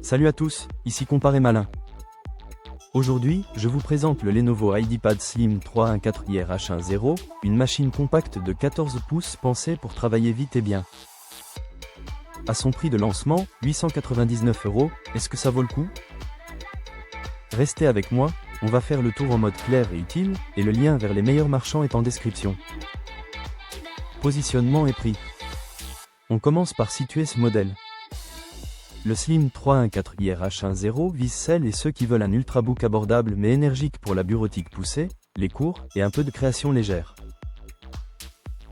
Salut à tous, ici Comparé Malin. Aujourd'hui, je vous présente le Lenovo IdeaPad Slim 314 RH10, une machine compacte de 14 pouces pensée pour travailler vite et bien. À son prix de lancement, 899 €, est-ce que ça vaut le coup? Restez avec moi, on va faire le tour en mode clair et utile, et le lien vers les meilleurs marchands est en description. Positionnement et prix. On commence par situer ce modèle. Le Slim 314 RH10 vise celles et ceux qui veulent un ultrabook abordable mais énergique pour la bureautique poussée, les cours et un peu de création légère.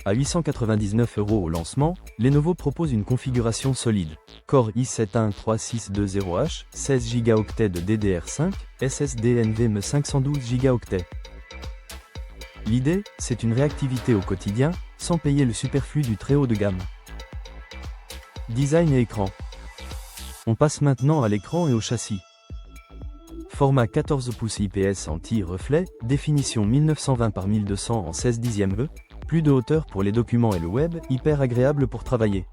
À 899 € au lancement, Lenovo propose une configuration solide. Core i7-13620H, 16 Go de DDR5, SSD NVMe 512 Go. L'idée, c'est une réactivité au quotidien, sans payer le superflu du très haut de gamme. Design et écran. On passe maintenant à l'écran et au châssis. Format 14 pouces IPS anti-reflet, définition 1920 par 1200 en 16 dixièmes E, plus de hauteur pour les documents et le web, hyper agréable pour travailler.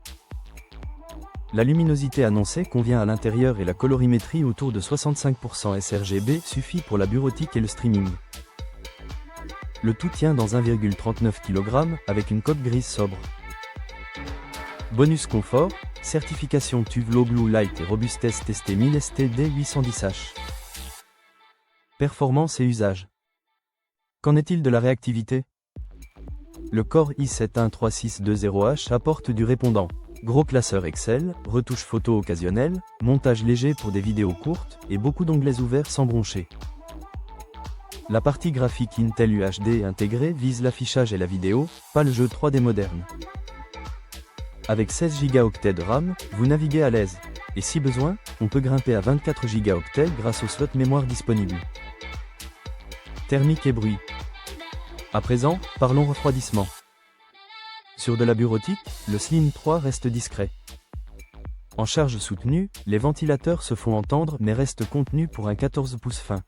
La luminosité annoncée convient à l'intérieur et la colorimétrie autour de 65% sRGB suffit pour la bureautique et le streaming. Le tout tient dans 1,39 kg avec une coque grise sobre. Bonus confort, certification TÜV Low Blue Light et robustesse testée 1000 STD 810H. Performance et usage. Qu'en est-il de la réactivité? Le Core i7-13620H apporte du répondant. Gros classeur Excel, retouche photo occasionnelle, montage léger pour des vidéos courtes, et beaucoup d'onglets ouverts sans broncher. La partie graphique Intel UHD intégrée vise l'affichage et la vidéo, pas le jeu 3D moderne. Avec 16 Go de RAM, vous naviguez à l'aise. Et si besoin, on peut grimper à 24 Go grâce au slot mémoire disponible. Thermique et bruit. À présent, parlons refroidissement. Sur de la bureautique, le Slim 3 reste discret. En charge soutenue, les ventilateurs se font entendre mais restent contenus pour un 14 pouces fin.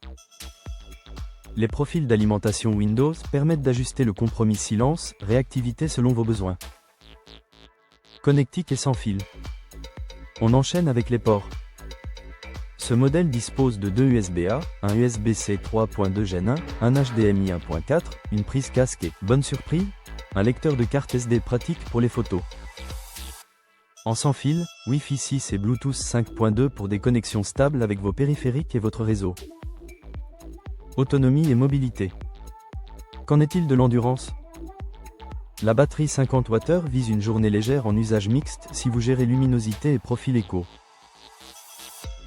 Les profils d'alimentation Windows permettent d'ajuster le compromis silence, réactivité selon vos besoins. Connectique et sans fil. On enchaîne avec les ports. Ce modèle dispose de deux USB-A, un USB-C 3.2 Gen 1, un HDMI 1.4, une prise casque et, bonne surprise, un lecteur de carte SD pratique pour les photos. En sans fil, Wi-Fi 6 et Bluetooth 5.2 pour des connexions stables avec vos périphériques et votre réseau. Autonomie et mobilité. Qu'en est-il de l'endurance? La batterie 50 Wh vise une journée légère en usage mixte si vous gérez luminosité et profil éco.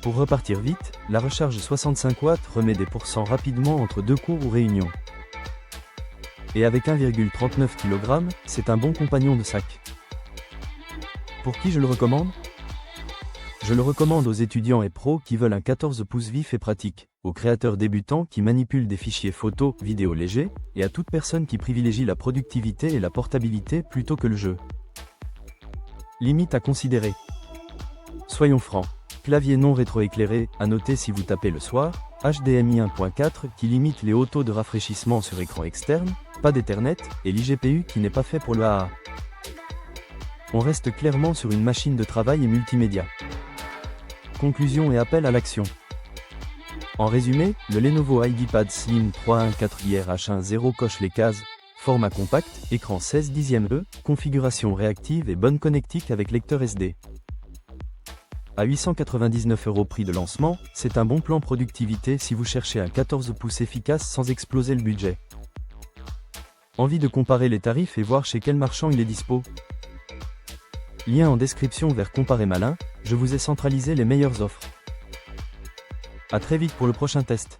Pour repartir vite, la recharge 65 Watts remet des pourcents rapidement entre deux cours ou réunions. Et avec 1,39 kg, c'est un bon compagnon de sac. Pour qui je le recommande? Je le recommande aux étudiants et pros qui veulent un 14 pouces vif et pratique, aux créateurs débutants qui manipulent des fichiers photos, vidéos légers, et à toute personne qui privilégie la productivité et la portabilité plutôt que le jeu. Limite à considérer. Soyons francs. Clavier non rétroéclairé, à noter si vous tapez le soir, HDMI 1.4 qui limite les hauts taux de rafraîchissement sur écran externe, pas d'Ethernet, et l'IGPU qui n'est pas fait pour le AA. On reste clairement sur une machine de travail et multimédia. Conclusion et appel à l'action. En résumé, le Lenovo IdeaPad Slim 314 RH10 coche les cases, format compact, écran 16 dixièmes E, configuration réactive et bonne connectique avec lecteur SD. À 899 € prix de lancement, c'est un bon plan productivité si vous cherchez un 14 pouces efficace sans exploser le budget. Envie de comparer les tarifs et voir chez quel marchand il est dispo? Lien en description vers Comparé Malin, je vous ai centralisé les meilleures offres. A très vite pour le prochain test.